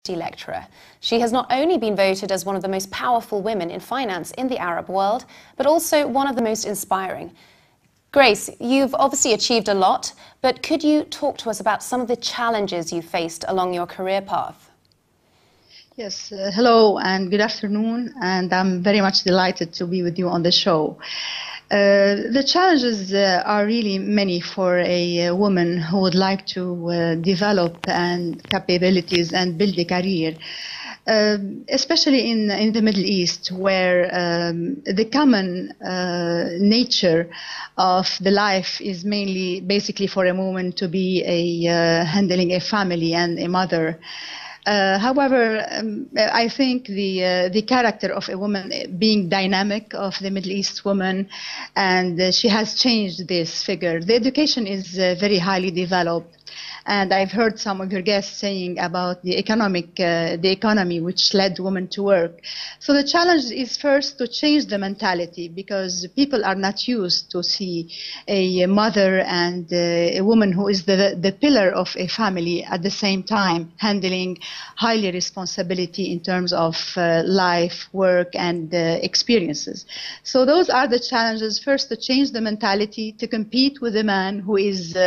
lecturer. She has not only been voted as one of the most powerful women in finance in the Arab world, but also one of the most inspiring. Grace, you've obviously achieved a lot, but could you talk to us about some of the challenges you faced along your career path? Yes, hello and good afternoon, and I'm very much delighted to be with you on the show. The challenges are really many for a woman who would like to develop and capabilities and build a career, especially in the Middle East, where the common nature of the life is mainly basically for a woman to be handling a family and a mother. However, I think the character of a woman being dynamic of the Middle East woman, and she has changed this figure. The education is very highly developed. And I've heard some of your guests saying about the economy which led women to work. So the challenge is first to change the mentality, because people are not used to see a mother and a woman who is the pillar of a family at the same time handling highly responsibility in terms of life, work, and experiences. So those are the challenges. First, to change the mentality, to compete with a man whose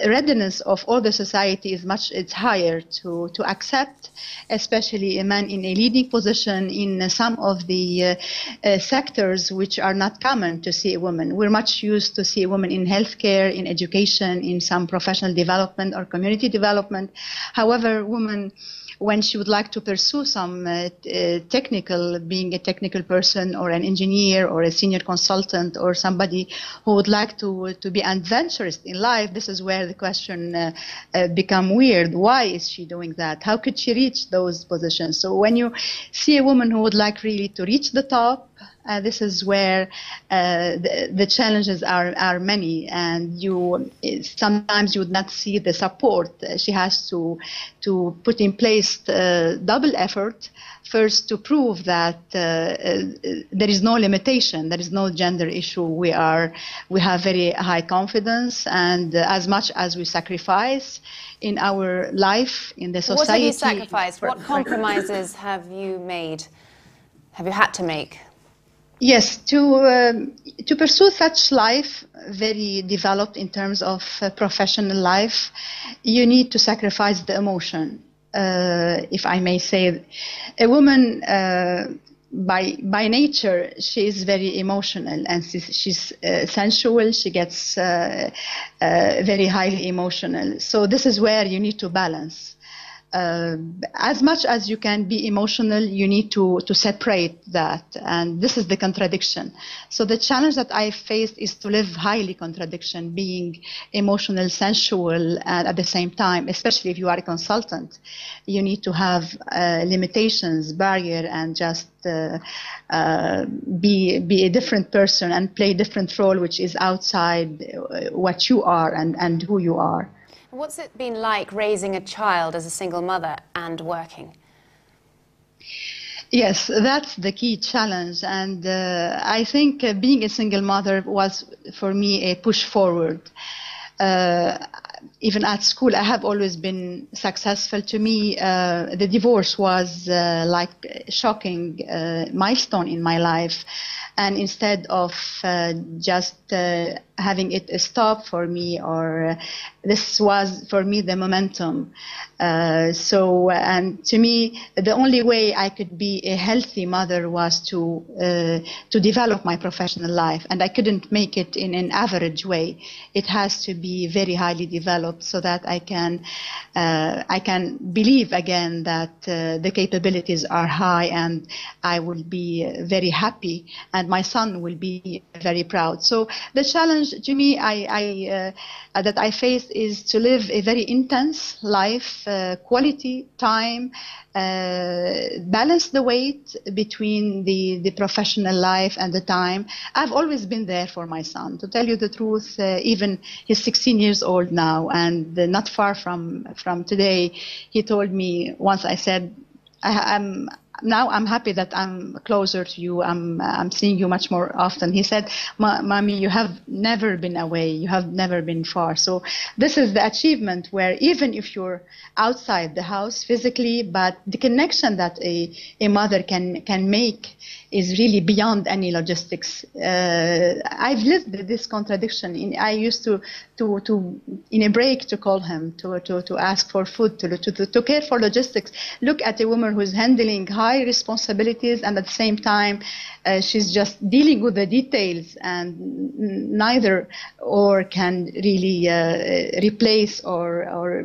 readiness of all the society it's higher to accept, especially a man in a leading position in some of the sectors which are not common to see a woman. We're much used to see a woman in healthcare, in education, in some professional development or community development. However, women, when she would like to pursue some being a technical person or an engineer or a senior consultant or somebody who would like to be adventurous in life, this is where the question become weird. Why is she doing that? How could she reach those positions? So when you see a woman who would like really to reach the top, this is where the challenges are many, and sometimes you would not see the support. She has to put in place double effort. First, to prove that there is no limitation, there is no gender issue. We have very high confidence, and as much as we sacrifice in our life, in the society. What have you sacrificed? What compromises have you made? Have you had to make? Yes, to pursue such life, very developed in terms of professional life, you need to sacrifice the emotion. If I may say, a woman by nature, she is very emotional, and she's sensual. She gets very highly emotional. So this is where you need to balance. As much as you can be emotional, you need to separate that, and this is the contradiction. So the challenge that I faced is to live highly contradiction, being emotional, sensual, and at the same time, especially if you are a consultant, you need to have limitations, barrier, and just be a different person and play a different role which is outside what you are and who you are. What's it been like raising a child as a single mother and working? Yes, that's the key challenge. And I think being a single mother was, for me, a push forward. Even at school, I have always been successful. To me, the divorce was like a shocking milestone in my life. And instead of just having it stop for me, or this was for me the momentum. And to me, the only way I could be a healthy mother was to develop my professional life, and I couldn't make it in an average way. It has to be very highly developed so that I can believe again that the capabilities are high, and I will be very happy, and my son will be very proud. So the challenge to me that I faced is to live a very intense life, quality time, balance the weight between the professional life and the time. I've always been there for my son. To tell you the truth, even he's 16 years old now, and not far from today, he told me once, I said, now I'm happy that I'm closer to you. I'm seeing you much more often. He said, Mommy, you have never been away. You have never been far. So this is the achievement where even if you're outside the house physically, but the connection that a mother can make is really beyond any logistics. I've lived this contradiction. I used to in a break to call him to ask for food, to care for logistics. Look at a woman who's handling high responsibilities and at the same time she's just dealing with the details, and neither or can really replace or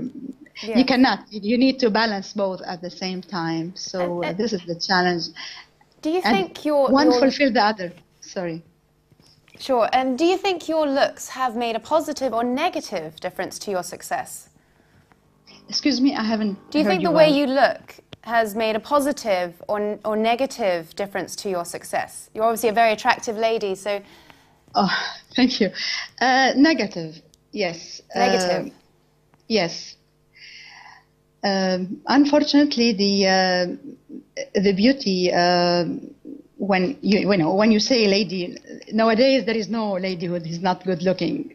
Yeah. you cannot. You need to balance both at the same time. So this is the challenge. Do you And think your fulfill the other? Sorry. Sure. And do you think your looks have made a positive or negative difference to your success? Excuse me, I haven't. Do you heard think the you way well. you look has made a positive or negative difference to your success? You're obviously a very attractive lady, so. Oh, thank you. Negative, yes. Negative. Yes. Unfortunately, the beauty when you say lady, nowadays there is no lady who is not good looking.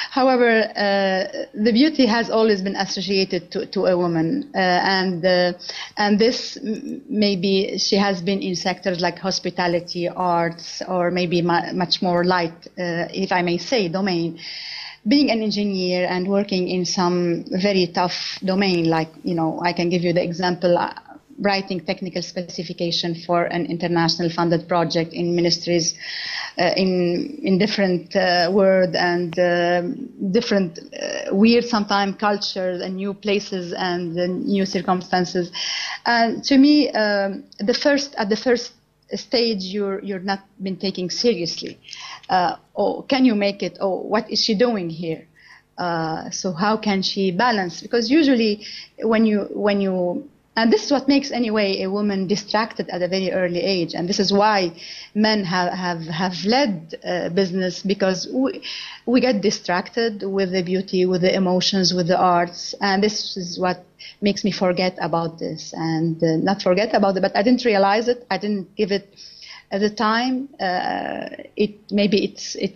However, the beauty has always been associated to a woman, and this maybe she has been in sectors like hospitality, arts, or maybe much more light, if I may say, domain. Being an engineer and working in some very tough domain, like, I can give you the example, writing technical specification for an international funded project in ministries in different world and different weird sometimes cultures and new places and new circumstances. And to me, at the first stage, you're not been taken seriously. Oh, can you make it? Oh, what is she doing here? So how can she balance? Because usually when you and this is what makes anyway a woman distracted at a very early age, and this is why men have led business, because we get distracted with the beauty, with the emotions, with the arts, and this is what makes me forget about this, and not forget about it, but I didn't realize it. I didn't give it at the time. It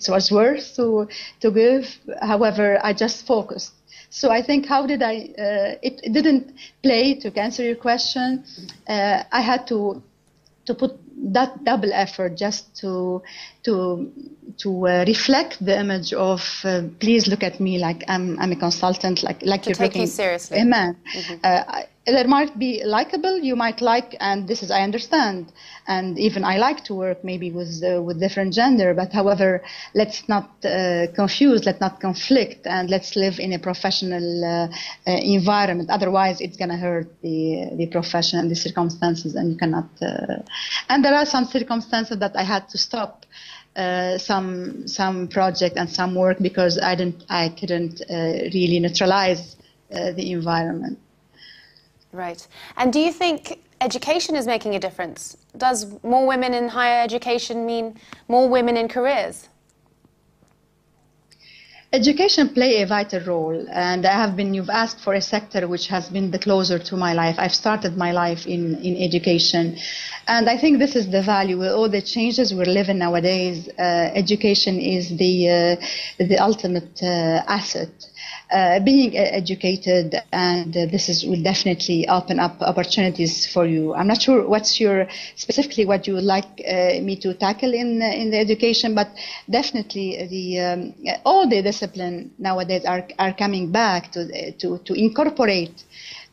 was worth to give. However, I just focused. So I think, how did I? It didn't play. To answer your question, I had to put that double effort just to reflect the image of please look at me like I'm a consultant, like you're take looking you seriously. a man. Mm-hmm. There might be likable, you might like, and this is, I understand, and even I like to work maybe with different gender, but however, let's not confuse, let's not conflict, and let's live in a professional environment. Otherwise, it's going to hurt the profession and the circumstances, and you cannot. And there are some circumstances that I had to stop some project and some work because I couldn't really neutralize the environment. Right. And do you think education is making a difference? Does more women in higher education mean more women in careers? Education play a vital role, and you've asked for a sector which has been the closer to my life. I've started my life in education, and I think this is the value. With all the changes we're living nowadays, education is the ultimate asset. Being educated, and this will definitely open up opportunities for you. I'm not sure specifically what you would like me to tackle in the education, but definitely all the discipline nowadays are coming back to incorporate.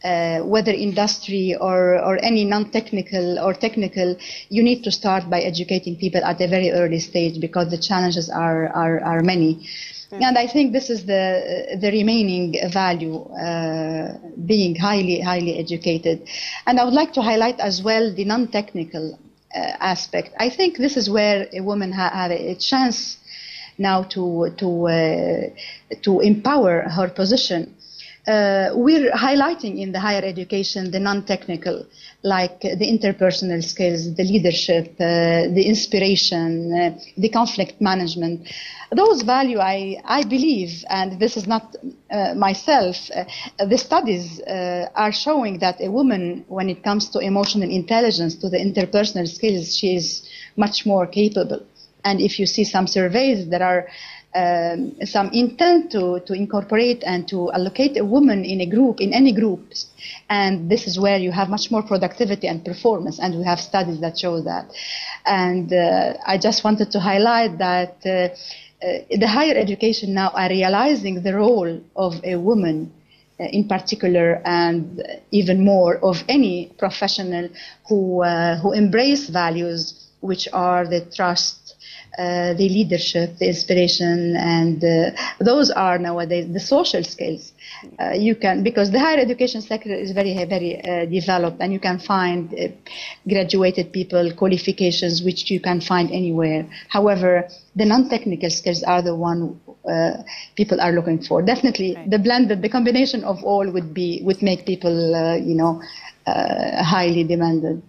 Whether industry or any non-technical or technical, you need to start by educating people at a very early stage because the challenges are many. And I think this is the remaining value, being highly educated. And I would like to highlight as well the non-technical aspect. I think this is where a woman have a chance now to empower her position. we're highlighting in the higher education the non-technical, like the interpersonal skills, the leadership, the inspiration, the conflict management. Those value, I believe, and this is not myself, the studies are showing that a woman, when it comes to emotional intelligence, to the interpersonal skills, she is much more capable. And if you see some surveys, there are some intent to incorporate and to allocate a woman in a group, in any group. And this is where you have much more productivity and performance. And we have studies that show that. And I just wanted to highlight that the higher education now are realizing the role of a woman in particular, and even more of any professional who embrace values which are the trust, the leadership, the inspiration, and those are nowadays the social skills. You can, because the higher education sector is very developed, and you can find graduated people, qualifications which you can find anywhere. However, the non-technical skills are the one people are looking for. Definitely, right. The combination of all would make people, highly demanded.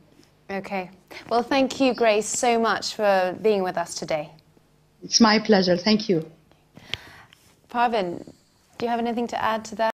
Okay. Well, thank you, Grace, so much for being with us today. It's my pleasure. Thank you. Parvin, do you have anything to add to that?